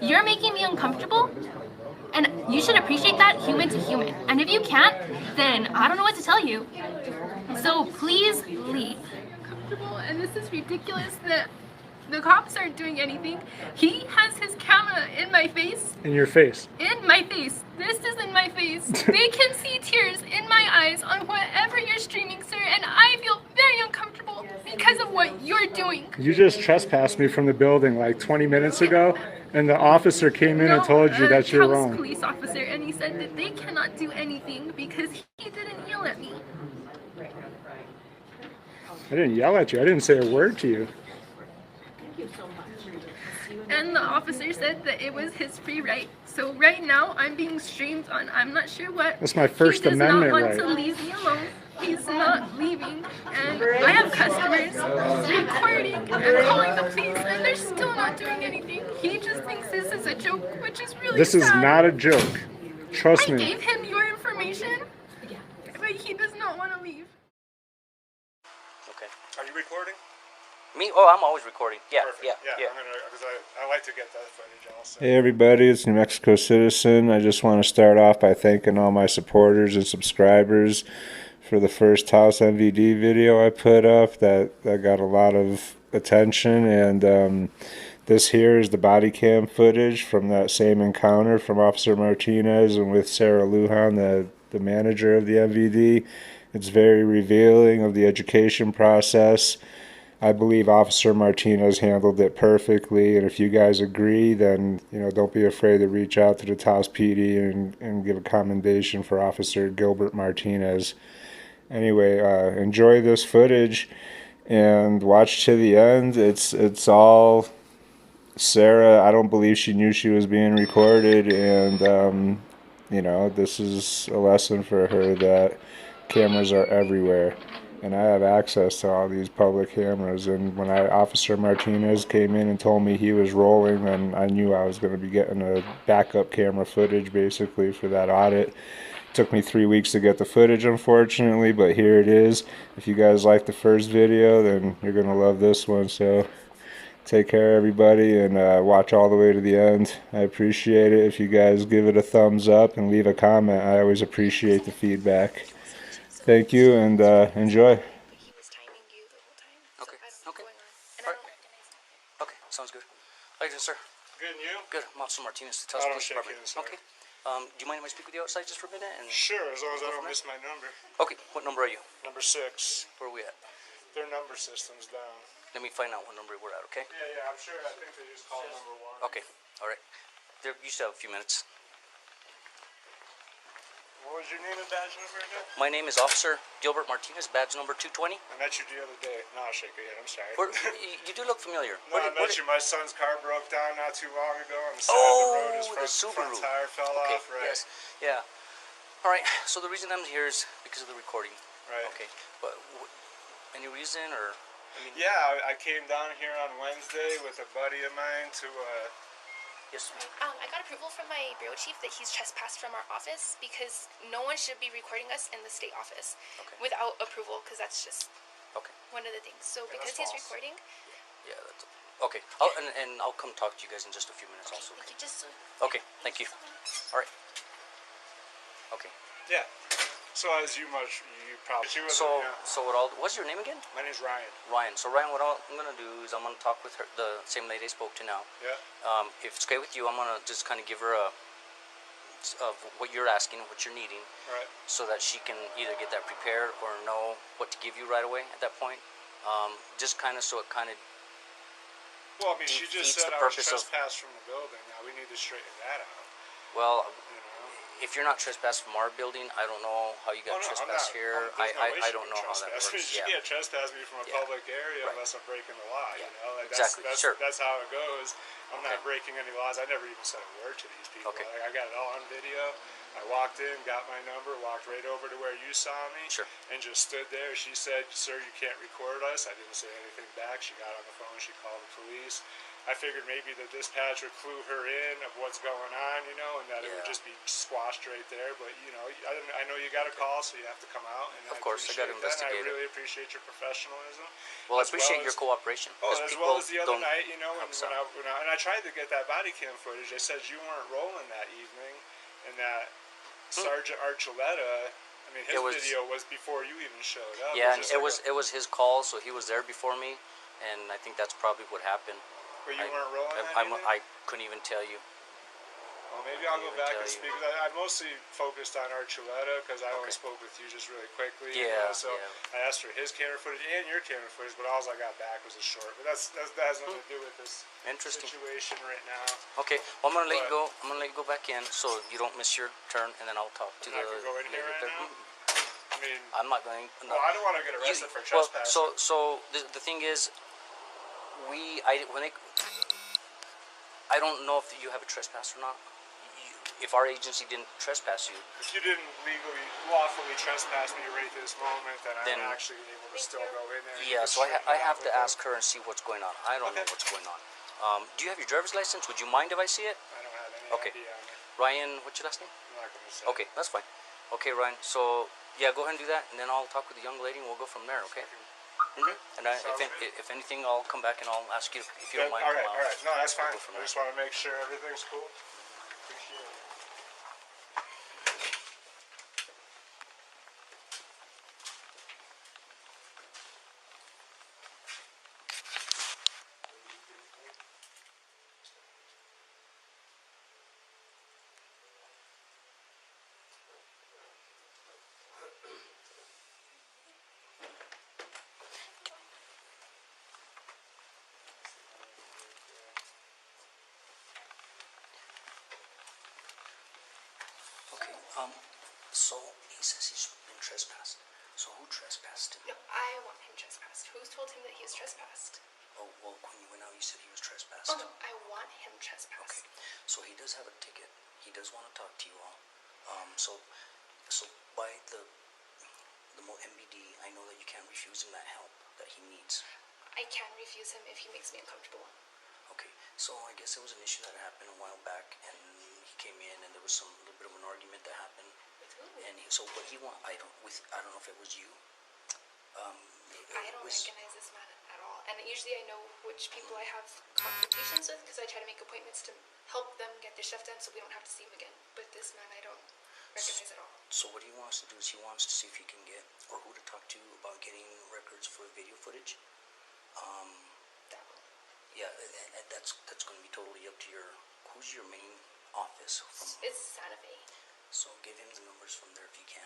You're making me uncomfortable, and you should appreciate that human to human. And if you can't, then I don't know what to tell you. So please leave. And this is ridiculous that the cops aren't doing anything. He has his camera in my face. In your face. In my face. This is in my face. They can see tears in my eyes on whatever you're streaming, sir, and I feel very uncomfortable because of what you're doing. You just trespassed me from the building like 20 minutes ago, and the officer came in and told you that you're wrong. Police officer, and he said that they cannot do anything because he didn't yell at me. I didn't yell at you. I didn't say a word to you. And the officer said that it was his free right. So right now I'm being streamed on I'm not sure what. That's my First Amendment right. He does not want to leave me alone. He's not leaving. And I have customers recording and calling the police, and they're still not doing anything. He just thinks this is a joke, which is really This sad. is not a joke. Trust me. I gave him your information, but he does not want to leave. Okay. Are you recording? Me? Oh, I'm always recording. Yeah, Perfect. yeah. Because I like to get that footage also. Hey everybody, it's New Mexico Citizen. I just want to start off by thanking all my supporters and subscribers for the first House MVD video I put up. That got a lot of attention, and this here is the body cam footage from that same encounter from Officer Martinez and with Sarah Lujan, the manager of the MVD. It's very revealing of the education process. I believe Officer Martinez handled it perfectly, and if you guys agree, then don't be afraid to reach out to the Taos PD and give a commendation for Officer Gilbert Martinez. Anyway, enjoy this footage and watch to the end. It's all Sarah. I don't believe she knew she was being recorded, and this is a lesson for her that cameras are everywhere. And I have access to all these public cameras. And when Officer Martinez came in and told me he was rolling, then I knew I was going to be getting a backup camera footage basically for that audit. It took me 3 weeks to get the footage, unfortunately, but here it is. If you guys like the first video, then you're going to love this one. So take care, everybody, and watch all the way to the end. I appreciate it. If you guys give it a thumbs up and leave a comment, I always appreciate the feedback. Thank you, and enjoy. He was timing you the whole time. Okay, So okay. And I don't recognize him. Okay, sounds good. How you doing, sir? Good, and you? Good. I'm Officer Martinez. I don't shake hands, sorry. Okay. Do you mind if I speak with you outside just for a minute? And Sure, as long as I don't miss my number. Okay, what number are you? Number 6. Where are we at? Their number system's down. Let me find out what number we're at, okay? Yeah, I'm sure. I think they just called number 1. Okay, all right. You still have a few minutes. What was your name and badge number again? My name is Officer Gilbert Martinez, badge number 220. I met you the other day. No, I'll shake your hand. I'm sorry. You do look familiar. No, I met you. My son's car broke down not too long ago on the side of the road. His the front Subaru. tire fell Okay, off, right? yes, yeah. All right, so the reason I'm here is because of the recording. Right. Okay, but any reason or? Yeah, I came down here on Wednesday with a buddy of mine to Yes. I got approval from my bureau chief that he's trespassed from our office because no one should be recording us in the state office without approval, because that's just one of the things. So because he's false. recording. Yeah, that's okay. And I'll come talk to you guys in just a few minutes also. Thank you. Just so. Okay, thank you. All right. Okay. yeah. So as you probably What's your name again? My name's Ryan. Ryan. So Ryan, what I'm gonna do is I'm gonna talk with her, the same lady I spoke to now. Yeah. If it's okay with you, I'm gonna just kind of give her of what you're asking, what you're needing, Right. so that she can either get that prepared or know what to give you right away at that point. Just kind of so it kind of. Well, I mean, she just defeats said the I was purpose of- trespassed from the building. Now we need to straighten that out. Well, You know. if you're not trespassed from our building, I don't know how you got Oh, no, I'm trespassed not. here. There's no way I she don't can know how that trespass me. works. She Yeah. can't trespass me from a Yeah. public area Right. unless I'm breaking the law. Yeah. You know, like Exactly. Sure. That's how it goes. I'm not Okay. breaking any laws. I never even said a word to these people. Okay. I got it all on video. I walked in, got my number, walked right over to where you saw me, Sure. and just stood there. She said, "Sir, you can't record us." I didn't say anything back. She got on the phone. She called the police. I figured maybe the dispatcher clue her in of what's going on, you know, and that it would Yeah. just be squashed lost you right there. But you know, I know you got a call, so you have to come out. And Of course, I got to investigate it. I really it. appreciate your professionalism. Well, I appreciate your cooperation. Oh, as well as the other don't night, you know, help us out. and I tried to get that body cam footage. They said you weren't rolling that evening, and that Sergeant Archuleta. I mean, his video was before you even showed up. Yeah, and it was his call, so he was there before me, and I think that's probably what happened. But you weren't rolling that evening? I couldn't even tell you. Well, maybe I'll go back and speak. I mostly focused on Archuleta because I only spoke with you just really quickly. Yeah. You know, so I asked for his camera footage and your camera footage, but all I got back was a short. But that has nothing to do with this situation right now. Okay, well, I'm gonna let you go. I'm gonna let you go back in so you don't miss your turn, and then I'll talk to I can go in here right now? I mean, I'm not going. No. Well, I don't want to get arrested for trespassing. Well, so the thing is, I don't know if you have a trespass or not. If our agency didn't trespass you, if you didn't lawfully trespass me right this moment, then I'm actually able to still go in there. Yeah, so I have to ask her and see what's going on. I don't know what's going on. Do you have your driver's license? Would you mind if I see it? I don't have any idea on it. Ryan, what's your last name? I'm not going to say. Okay, that's fine. Okay, Ryan. So yeah, go ahead and do that, and then I'll talk with the young lady, and we'll go from there. Okay. And if anything, I'll come back and I'll ask you if you don't mind. All right. No, that's fine. We'll I just want to make sure everything's cool. Appreciate it. Okay. So he says he's been trespassed. So who trespassed him? No, I want him trespassed. Who's told him that he is trespassed? Oh, well, when you went out, you said he was trespassed. Oh no, I want him trespassed. Okay. So he does have a ticket. He does want to talk to you all. So by the MBD, I know that you can't refuse him that help that he needs. I can refuse him if he makes me uncomfortable. Okay, so I guess there was an issue that happened a while back, and he came in, and there was some little bit of an argument that happened. With who? And so what he want, I don't know if it was you. I don't recognize this man at all, and usually I know which people I have consultations with because I try to make appointments to help them get their stuff done so we don't have to see him again. But this man I don't recognize at all. So what he wants to do is he wants to see if he can get, or who to talk to about getting records for video footage. That one. Yeah, and that's going to be totally up to who's your main office from? It's Santa Fe. So give him the numbers from there if you can.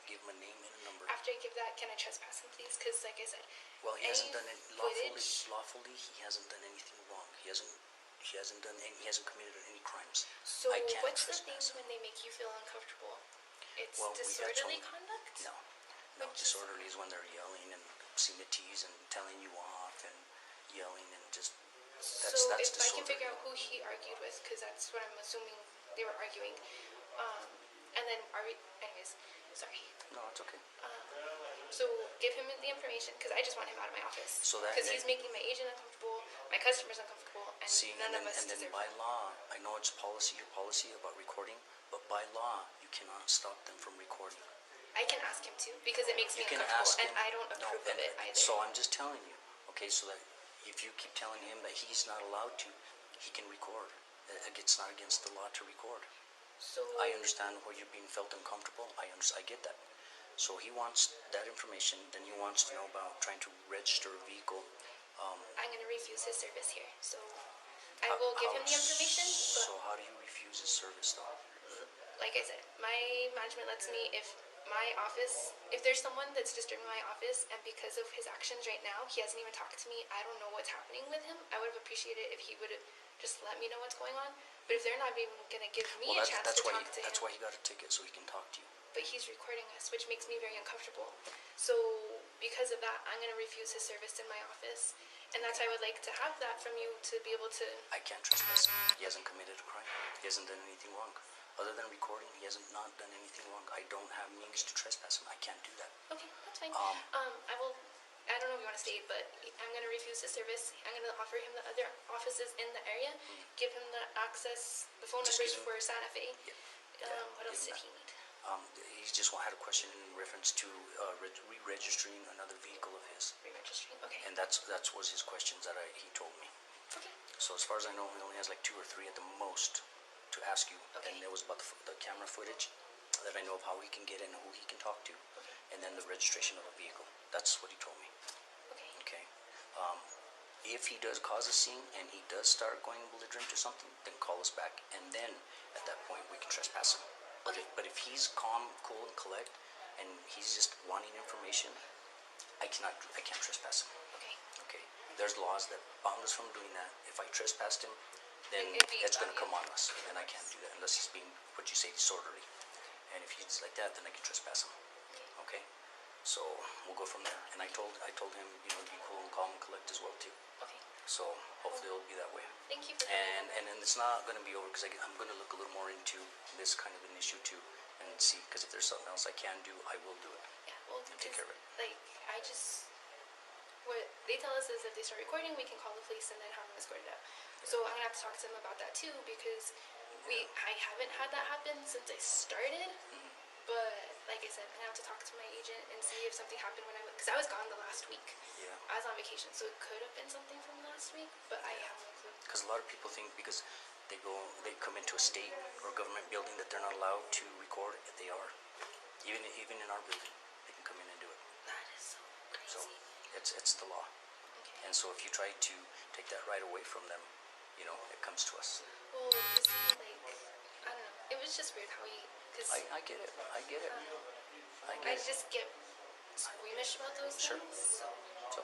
Give him a name and a number. After I give that, can I trespass him, please? Because, like I said, well, he hasn't done it footage? lawfully. He hasn't done anything wrong. He hasn't committed any crimes. So what's the thing when they make you feel uncomfortable? It's disorderly conduct? No, disorderly is when they're yelling and obscenities and telling you off and yelling and just. That's if disorderly. I can figure out who he argued with, because that's what I'm assuming they were arguing, and then anyways, sorry. No, it's okay. So give him the information because I just want him out of my office. Because he's making my agent uncomfortable, my customers uncomfortable, and none of us deserve. And then by law, I know it's your policy about recording, but by law, you cannot stop them from recording. I can ask him to because it makes me uncomfortable, and I don't approve of it either. So I'm just telling you, okay, so that if you keep telling him that he's not allowed to, he can record. It's not against the law to record. So I understand where you're being felt uncomfortable. I get that. So he wants that information. Then he wants to know about trying to register a vehicle. I'm going to refuse his service here. So I will give him the information. But so how do you refuse his service, though? Like I said, my management lets me, if there's someone that's disturbing my office, and because of his actions right now, he hasn't even talked to me, I don't know what's happening with him. I would have appreciated if he would have just let me know what's going on. But if they're not even going to give me a chance to talk to him. That's why he got a ticket, so he can talk to you. But he's recording us, which makes me very uncomfortable. So because of that, I'm going to refuse his service in my office. And that's why I would like to have that from you to be able to... I can't trespass him. He hasn't committed a crime. He hasn't done anything wrong. Other than recording, he hasn't not done anything wrong. I don't have means to trespass him. I can't do that. Okay, that's fine. I don't know if you want to stay, but I'm going to refuse his service. I'm going to offer him the other offices in the area, give him the access, the phone numbers for Santa Fe. Yeah. What else did he need? He just had a question in reference to re-registering another vehicle of his. Re-registering. Okay. And that was his questions that he told me. Okay. So as far as I know, he only has like 2 or 3 at the most to ask you. Okay. And it was about the camera footage that I know of how he can get in, who he can talk to, Okay. and then the registration of a vehicle. That's what he told me. Okay. Okay. If he does cause a scene and he does start going belligerent or something, then call us back, and then at that point we can trespass him. Okay. But if he's calm, cool, and collect, and he's just wanting information, I can't trespass him. Okay. Okay. There's laws that bound us from doing that. If I trespassed him, then it's going to come on us, and I can't do that unless he's being what you say disorderly. And if he's like that, then I can trespass him. Okay. So we'll go from there. And I told him, be cool and calm and collect as well too. Okay. So hopefully it'll be that way. Thank you for And then it's not going to be over because I'm going to look a little more into this kind of an issue too, and see, because if there's something else I can do, I will do it. Yeah, well, and take care of it. Like, what they tell us is if they start recording, we can call the police and then have them escorted out. So I'm gonna have to talk to them about that too, because I haven't had that happen since I started. But like I said, I'm gonna have to talk to my agent and see if something happened when because I was gone the last week. Yeah. I was on vacation, so it could have been something from last week, but I have no clue. Because a lot of people think because they come into a state or government building that they're not allowed to record. They are. Even in our building, they can come in and do it. That is so crazy. So it's the law. Okay. And so if you try to take that right away from them, it comes to us. Well, like, I don't know. It was just weird how I get it. I get it. I just get squeamish about those Sure. things. So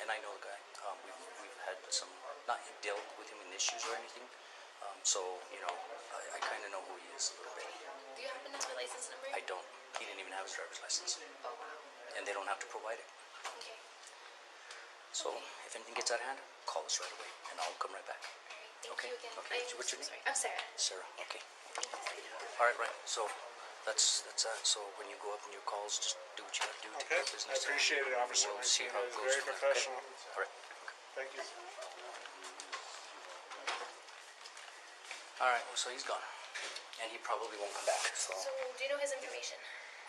and I know the guy. We've had some not dealt with him in issues or anything. So I kind of know who he is a little bit. Do you happen to have a license number? I don't. He didn't even have his driver's license, Oh wow. and they don't have to provide it. Okay. So if anything gets out of hand, call us right away, and I'll come right back. Alright, thank Okay. you again. Okay. I'm What's your so name? sorry. I'm Sarah. Sarah. Okay. Thank you, Sarah. All right. Right. So that's that. So when you go up in your calls, just do what you got to do. Take care of business. I appreciate it, Officer. We'll see Martinez. how it goes Very from there, okay? professional. All right. Thank you. All right. Well, so he's gone, and he probably won't come back. So So, do you know his information?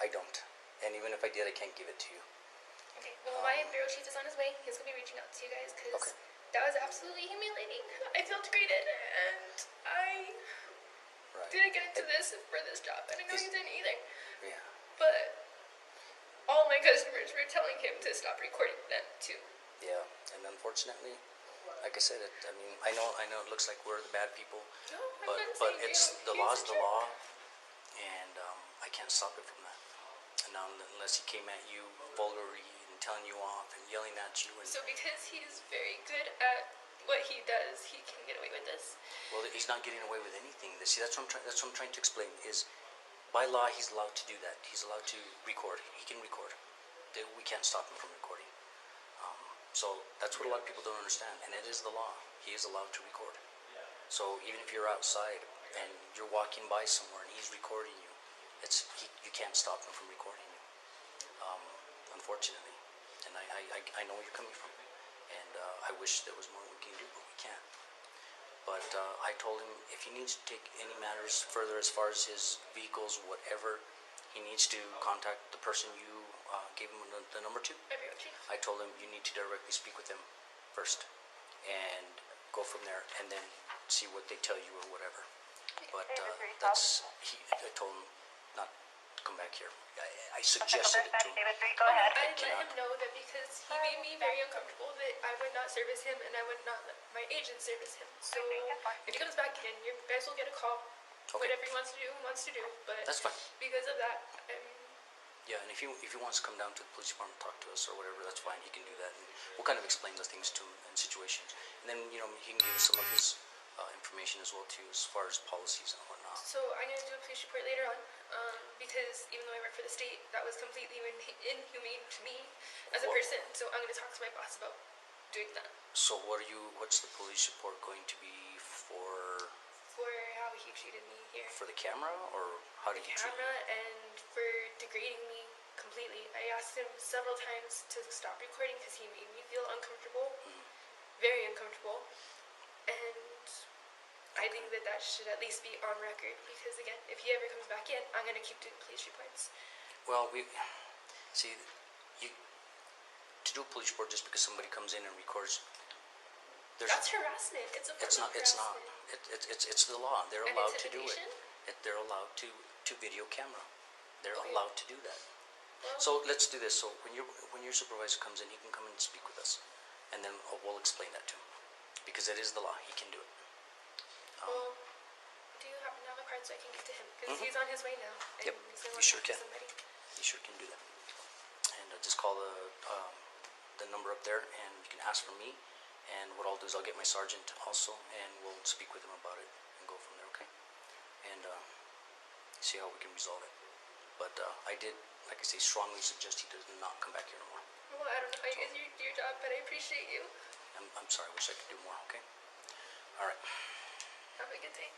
I don't. And even if I did, I can't give it to you. Okay. Well, my bureau chief is on his way. He's gonna be reaching out to you guys because Okay. that was absolutely humiliating. I felt degraded, and I Right. didn't get into this for this job, and I know Is- you didn't either. Yeah. But all my customers were telling him to stop recording them too. Yeah. And unfortunately, like I said, I know it looks like we're the bad people, No, I'm but not saying it's you. the He's law's a the jerk. law, and I can't stop it from that. And now unless he came at you vulgarly and telling you off and yelling at you, and So because he's very good at what he does, he can get away with this. well, he's not getting away with anything. See, that's what I'm trying to explain. Is by law he's allowed to do that. He's allowed to record. He can record. We can't stop him from recording. So that's what a lot of people don't understand, and it is the law. He is allowed to record. So even if you're outside and you're walking by somewhere and he's recording you, you can't stop him from recording you. Unfortunately, and I know where you're coming from, and I wish there was more we can do, but we can't. But I told him if he needs to take any matters further as far as his vehicles, whatever, he needs to contact the person you gave him the number to. My bureau chief. I told him you need to directly speak with him first and go from there and then see what they tell you or whatever. But I told him not to come back here. I suggested it to him. I let him know that because he made me very uncomfortable that I would not service him and I would not let my agent service him. So if he comes back in, you guys will get a call. Okay. Whatever he wants to do. But That's fine. because of that, Yeah, and if he wants to come down to the police department and talk to us or whatever, that's fine. He can do that. And we'll kind of explain the things to him and situations. And then, he can give us some of his information as well, too, as far as policies and whatnot. so I'm going to do a police report later on because even though I work for the state, that was completely inhumane to me as a Well- person. So I'm going to talk to my boss about doing that. So what's the police report going to be for For how he treated me here. the camera, or how did he treat you? Camera and for degrading me completely. I asked him several times to stop recording because he made me feel uncomfortable, very uncomfortable. And I think that should at least be on record, because again, if he ever comes back in, I'm gonna keep doing police reports. Well, we see you to do a police report just because somebody comes in and records. That's harassment. It's a form of It's not. harassment. It's the law. They're And allowed to do it. intimidation? They're allowed to video camera. They're Okay. allowed to do that. Well, So let's do this. So when your supervisor comes in, he can come and speak with us, and then we'll explain that to him, because it is the law. He can do it. well, do you happen to have a card so I can give to him? Because he's on his way now. And Yep, he's gonna you sure talk to can. somebody. You sure can do that. And just call the number up there, and you can ask for me. And what I'll do is I'll get my sergeant also, and we'll speak with him about it and go from there. Okay? And see how we can resolve it. But I did, like I say, strongly suggest he does not come back here anymore. Well, I don't know how you guys do your job, but I appreciate you. I'm sorry. I wish I could do more. Okay. All right. Have a good day.